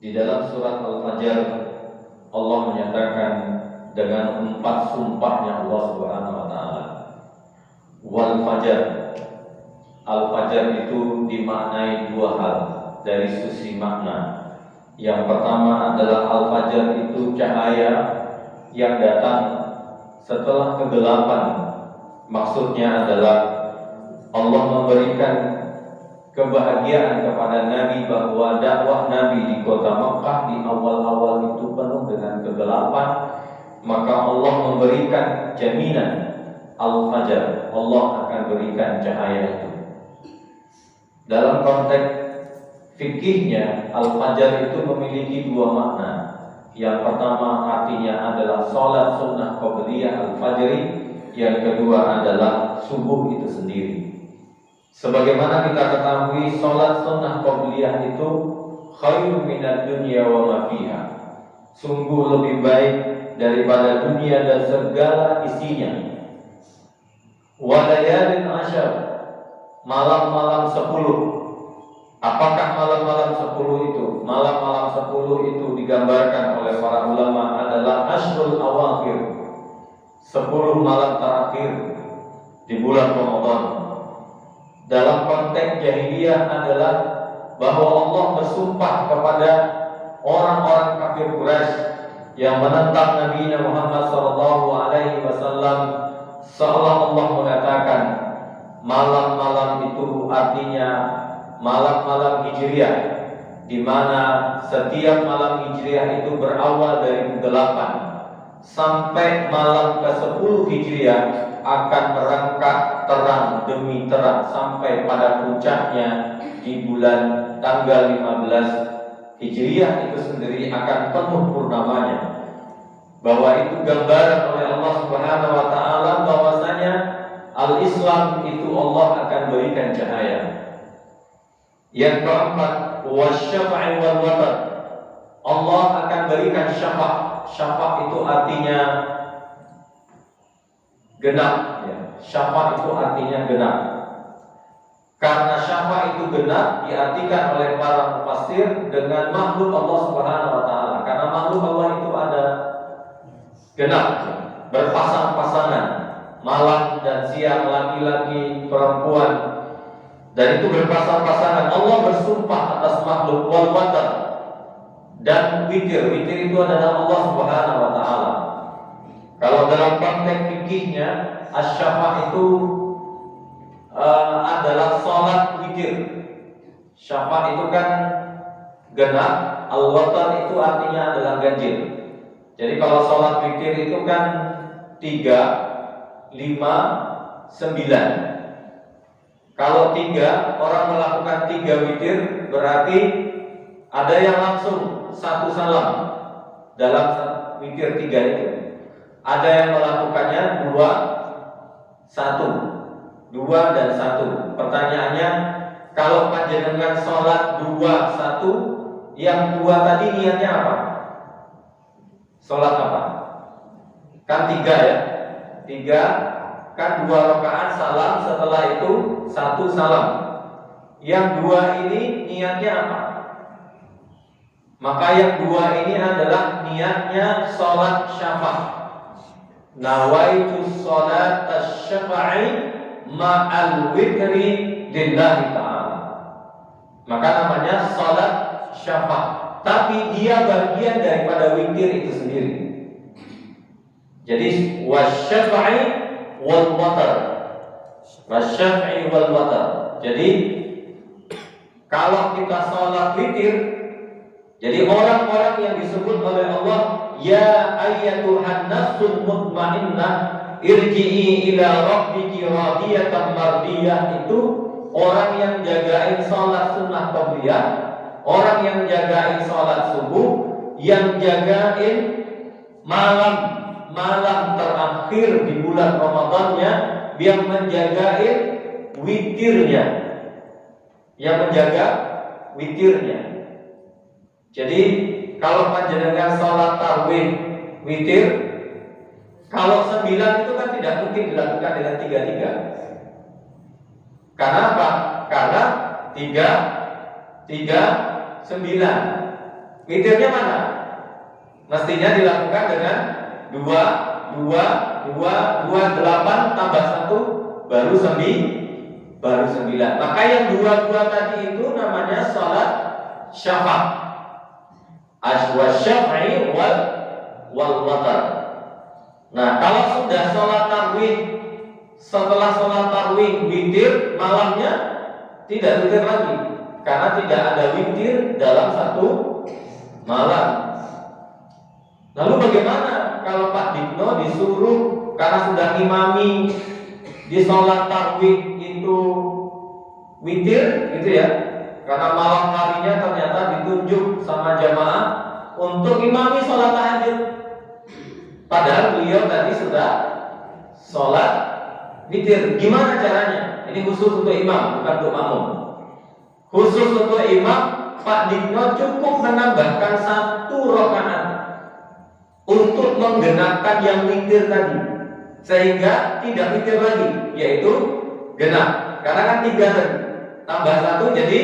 Di dalam surat Al-Fajr Allah menyatakan dengan 4 sumpahnya Allah Subhanahu wa taala. Wal Fajr. Al-Fajr itu dimaknai 2 hal dari sisi makna. Yang pertama adalah Al-Fajr itu cahaya yang datang setelah kegelapan. Maksudnya adalah Allah memberikan kebahagiaan kepada Nabi bahwa dakwah Nabi di kota Mekah di awal-awal itu penuh dengan kegelapan, maka Allah memberikan jaminan Al-Fajr, Allah akan berikan cahaya itu. Dalam konteks fikihnya, Al-Fajr itu memiliki 2 makna. Yang pertama artinya adalah sholat sunnah qabliyah Al-Fajri, yang kedua adalah subuh itu sendiri. Sebagaimana kita ketahui, sholat sunnah qabliyah itu khairun minad dunya wa ma fiha. Sungguh lebih baik daripada dunia dan segala isinya. Wa layalin ashar, malam-malam 10. Apakah malam-malam 10 itu? Malam-malam 10 itu digambarkan oleh para ulama adalah ashrul awakhir, 10 malam terakhir di bulan Ramadan. Dalam konteks jahiliyah adalah bahwa Allah bersumpah kepada orang-orang kafir Quraisy yang menentang Nabi Muhammad SAW, seolah Allah mengatakan malam-malam itu artinya malam-malam Hijriah, di mana setiap malam Hijriah itu berawal dari kegelapan sampai malam ke-10 Hijriah akan merangkak terang demi terang sampai pada puncaknya di bulan tanggal 15 Hijriah itu sendiri akan penuh purnamanya. Bahwa itu gambaran oleh Allah Subhanahu wa taala bahwasanya al-Islam itu Allah akan berikan cahaya. Yang keempat, wasyafa'i wal watar, Allah akan berikan syafa'. Syafa' itu artinya genap, ya. Syafa' itu artinya genap. Karena syafa' itu genap diartikan oleh para mufassir dengan makhluk Allah Subhanahu wa taala. Karena makhluk Allah itu ada genap, berpasang-pasangan, malam dan siang, laki-laki, perempuan. Dan itu berpasang-pasangan. Allah bersumpah atas makhluk wal watar dan witir. Witir itu adalah Allah Subhanahu wa taala. Kalau dalam konteks fikihnya, asy-syafa' itu adalah salat witir. Syafa' itu kan genap, al-watar itu artinya adalah ganjil. Jadi kalau salat witir itu kan 3, 5, 9. Kalau 3 orang melakukan 3 witir, berarti ada yang langsung 1 salam dalam witir 3 itu. Ada yang melakukannya 2, 1, 2 dan 1. Pertanyaannya, kalau panjenengan sholat 2, 1, yang 2 tadi niatnya apa? Sholat apa? Kan 3 ya? 3 kan 2 rakaat salam, setelah itu 1 salam. Yang 2 ini niatnya apa? Maka yang 2 ini adalah niatnya sholat syafa'. Nawaitu sholat asy-syafa'i ma'al witri lillahi ta'ala. Maka namanya sholat syafa'. Tapi dia bagian daripada witir itu sendiri. Jadi wasyafa'i wal watar, wasyafa'i wal watar. Jadi kalau kita sholat witir, jadi orang-orang yang disebut oleh Allah, ya ayyatuhan nafsul mutmainnah irji'i ila rabbiki radiyatan mardiyah, itu orang yang jagain sholat sunnah qabliyah, orang yang jagain sholat subuh, yang jagain malam terakhir di bulan Ramadannya, yang menjagain witirnya, yang menjaga witirnya. Jadi kalau panjenengan sholat tarawih witir, kalau 9 itu kan tidak mungkin dilakukan dengan 3. Karena apa? Karena 3, 9. Witirnya mana? Mestinya dilakukan dengan 2, 2, 2, 2, 8 tambah 1 baru 9. Maka yang 2 tadi itu namanya sholat syafa'. Asy-syaf'i wal watar. Nah, kalau sudah sholat tarawih, setelah sholat tarawih witir malamnya tidak witir lagi, karena tidak ada witir dalam satu malam. Lalu bagaimana kalau Pak Dikno disuruh karena sudah imami di sholat tarawih itu witir, gitu ya? Karena malam harinya ternyata ditunjuk sama jamaah untuk imami sholat tahajud. Padahal beliau tadi sudah sholat witir. Gimana caranya? Ini khusus untuk imam, bukan untuk makmum. Khusus untuk imam, Pak Dikno cukup menambahkan 1 rakaat untuk menggenapkan yang witir tadi, sehingga tidak witir lagi, yaitu genap. Karena kan 3 tadi, tambah 1 jadi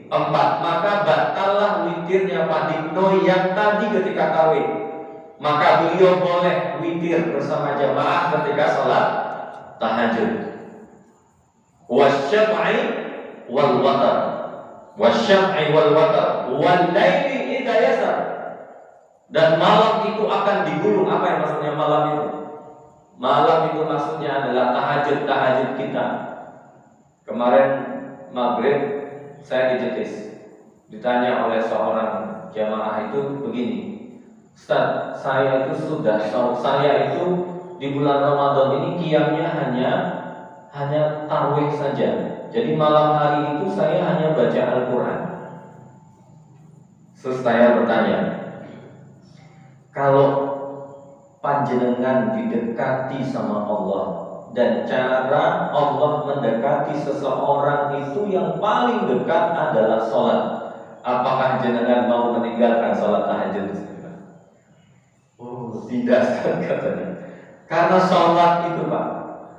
4. Maka batallah witirnya Pak Dikno yang tadi ketika tarawih. Maka beliau boleh witir bersama jamaah ketika sholat tahajud. Wasyaf'i wal watar, wasyaf'i wal watar, wal laili idza yasar. Dan malam itu akan digulung. Apa yang maksudnya malam itu? Malam itu maksudnya adalah tahajud kita. Kemarin maghrib saya dijetis, ditanya oleh seorang jamaah itu begini, Ustaz, saya itu di bulan Ramadan ini qiyamnya hanya tarawih saja. Jadi malam hari itu saya hanya baca Al-Quran. Terus saya bertanya, kalau panjenengan didekati sama Allah dan cara Allah mendekati seseorang itu yang paling dekat adalah sholat, apakah jenengan mau meninggalkan sholat tahajud? Oh, tidak, katanya. Karena sholat itu, Pak,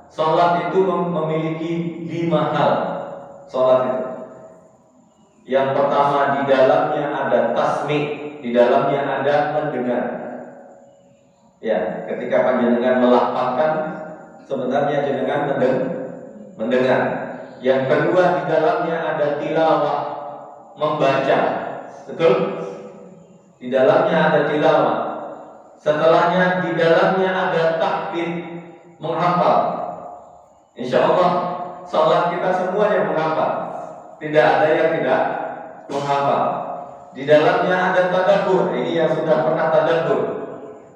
sholat itu memiliki 5 hal. Sholat itu, yang pertama, di dalamnya ada tasmi', di dalamnya ada mendengar. Ya, ketika panjenengan melafalkan, sebenarnya jenengan mendengar. Yang kedua, di dalamnya ada tilawah, membaca. Betul? Di dalamnya ada tilawah. Setelahnya di dalamnya ada tahfidz, menghafal. Insya Allah sholat kita semuanya menghafal. Tidak ada yang tidak menghafal. Di dalamnya ada tadabbur. Ini yang sudah pernah tadabbur.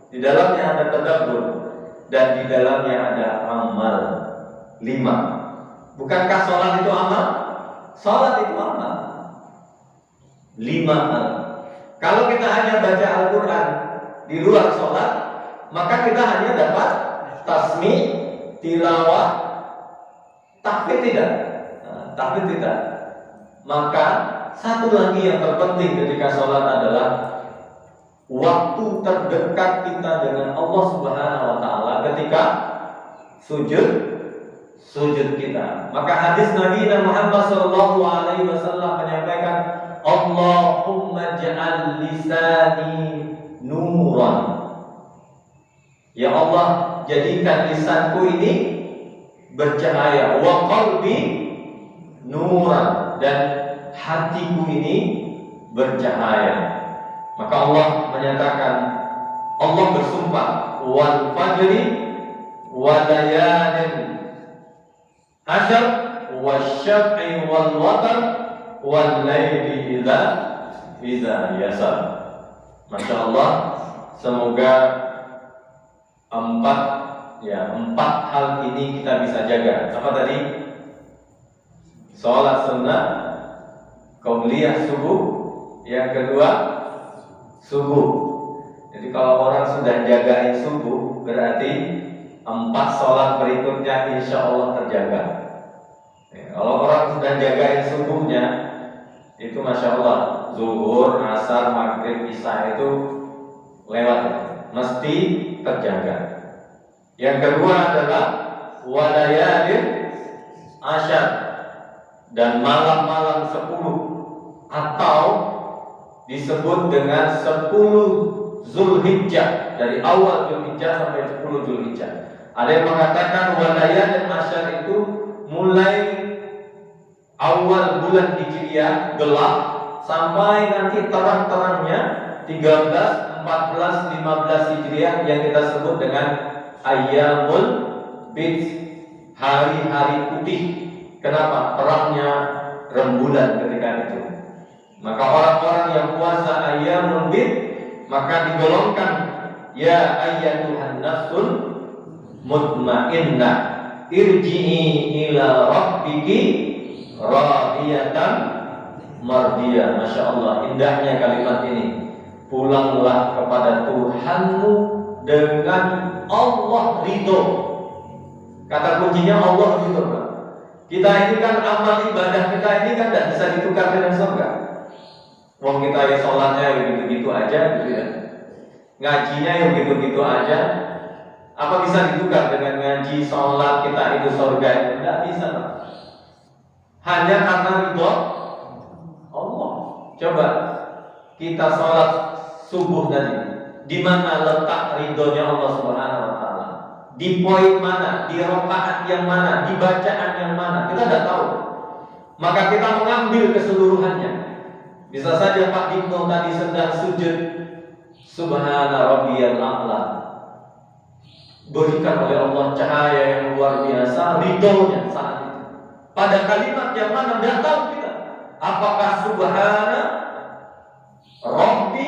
Di dalamnya ada tadabbur. Dan di dalamnya ada amal 5. Bukankah sholat itu amal? Sholat itu amal 5 hal. Kalau kita hanya baca Al-Quran di luar sholat, maka kita hanya dapat tasmi', tilawah, tahfidz tidak. Tahfidz tidak. Maka satu lagi yang terpenting ketika sholat adalah waktu terdekat kita dengan Allah Subhanahu wa Ta'ala ketika sujud kita. Maka hadis Nabi Muhammad sallallahu alaihi wasallam menyampaikan, Allahumma ja'al lisani nuran. Ya Allah, jadikan lisanku ini bercahaya, wa qalbi nuran, dan hatiku ini bercahaya. Maka Allah menyatakan, Allah bersumpah, wal fajri wa layalin asyr wasyaf'i wal watar wal laili idza yasar. Masya Allah, semoga 4 hal ini kita bisa jaga. Apa tadi? Sholat sunnah, qabliyah subuh, yang kedua subuh. Jadi kalau orang sudah jagain subuh, berarti 4 sholat berikutnya insya Allah terjaga. Kalau orang sudah jagain subuhnya, itu masya Allah, zuhur, asar, maghrib, isya itu lewat, mesti terjaga. Yang kedua adalah walayalin asyar, dan malam-malam 10 atau disebut dengan 10 Zulhijjah, dari awal Zulhijjah sampai 10 Zulhijjah. Ada yang mengatakan walayah dan asyar itu mulai awal bulan Hijriah gelap sampai nanti terang-terangnya 13, 14, 15 Hijriah yang kita sebut dengan Ayyamul Bid, hari-hari putih. Kenapa? Terangnya rembulan ketika itu. Maka orang-orang yang puasa Ayyamul Bid maka digolongkan ya ayyatuhan nafsul mutmainnah irji'i ila rabbiki radiyatan mardiyah. Masya Allah, indahnya kalimat ini. Pulanglah kepada Tuhanmu dengan Allah ridho. Kata kuncinya Allah ridho. Kita ini kan amal ibadah kita ini kan tidak bisa ditukar dengan surga. Wong kita ya sholatnya ya gitu-gitu aja gitu ya, ngajinya ya gitu-gitu aja. Apa bisa ditukar dengan ngaji sholat kita itu surga? Tidak bisa, Pak. Hanya karena ridho Allah. Coba kita sholat subuh tadi, di mana letak ridhonya Allah Subhanahu Wa Taala? Di poin mana? Di rakaat yang mana? Di bacaan yang mana? Kita tidak tahu. Maka kita mengambil keseluruhannya. Bisa saja Pak Dino tadi sedang sujud, Subhana Rabbiyal A'la, berikan oleh Allah cahaya yang luar biasa, ridhonya saat itu. Pada kalimat yang mana tidak tahu kita, apakah Subhana Rabbi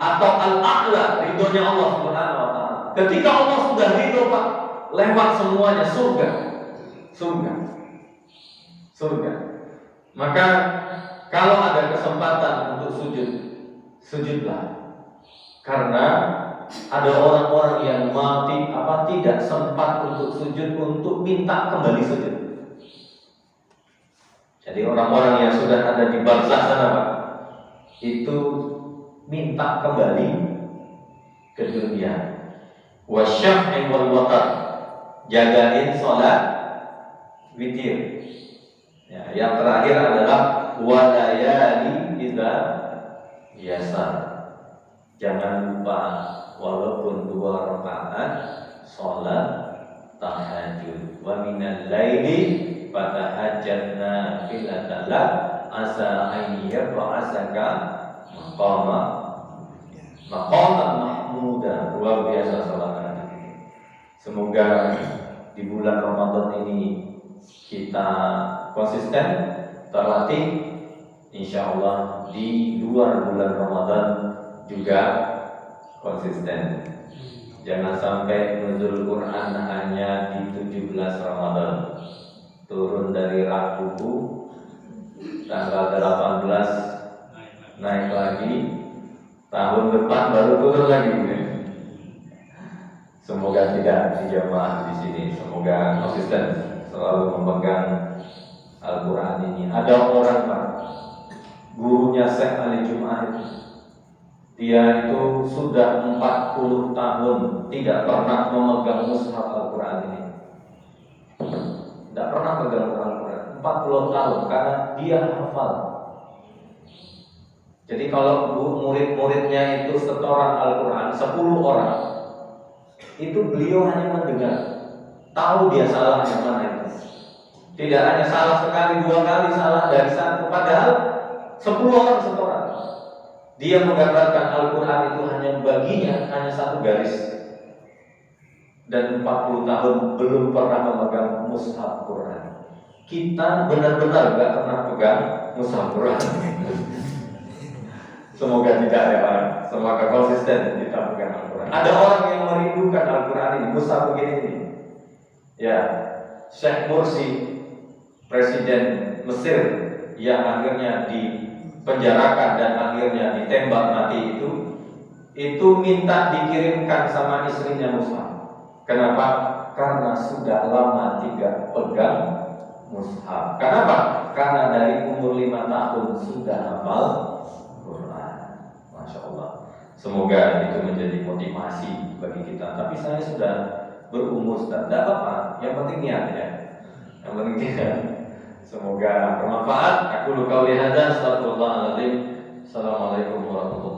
atau Al-A'la, ridhonya Allah Subhanahu Wa Taala. Ketika Allah sudah ridho Pak, lewat semuanya surga, surga, surga. Maka kalau ada kesempatan untuk sujud, sujudlah. Karena ada orang-orang yang mati tidak sempat untuk sujud, untuk minta kembali sujud. Jadi orang-orang yang sudah ada di barzakh sana Pak, itu minta kembali ke dunia. Wasyaf'i wal watar, jagain sholat witir. Ya, yang terakhir adalah walayali idza yasar. Jangan lupa walaupun 2 rakaat sholat tahajud. Wa minal laili fatahajjatna filatala asa ayyab wa asaka maqaman mahmuda. Luar biasa sholat ini. Semoga di bulan Ramadan ini kita konsisten, terlatih. Insya Allah di luar bulan Ramadan juga konsisten. Jangan sampai nuzul Quran hanya di 17 Ramadan, turun dari Rabu tanggal 18 naik lagi, tahun depan baru turun lagi. Semoga tidak dijamaah di sini. Semoga konsisten selalu memegang Al-Quran ini. Ada orang Pak, gurunya Syekh Ali Jum'ah, dia itu sudah 40 tahun tidak pernah memegang mushaf Al-Quran ini. Tidak pernah memegang Al-Quran 40 tahun karena dia hafal. Jadi kalau murid-muridnya itu setoran Al-Quran 10 orang, itu beliau hanya mendengar, tahu dia salah yang mana itu. Tidak hanya salah sekali, 2 kali salah dari satu, padahal 10 orang setoran. Dia menggambarkan Al-Quran itu hanya baginya hanya 1 garis. Dan 40 tahun belum pernah memegang mushaf Quran. Kita benar-benar gak pernah pegang mushaf Quran. Semoga tidak ya Pak. Semoga konsisten kita pegang Al-Quran. Ada orang yang merindukan Al-Quran ini, mushaf begini ini. Ya, Syekh Mursi, Presiden Mesir yang akhirnya dipenjarakan dan akhirnya ditembak mati itu minta dikirimkan sama istrinya mushaf. Kenapa? Karena sudah lama tidak pegang mushaf. Kenapa? Karena dari umur 5 tahun sudah hafal Quran. Masya Allah. Semoga itu menjadi motivasi bagi kita. Tapi saya sudah berumur, tidak apa-apa. Yang penting niat ya. Yang penting niat. Semoga bermanfaat. Aku qauli hadza, astagfirullahaladzim. Assalamualaikum warahmatullahi wabarakatuh.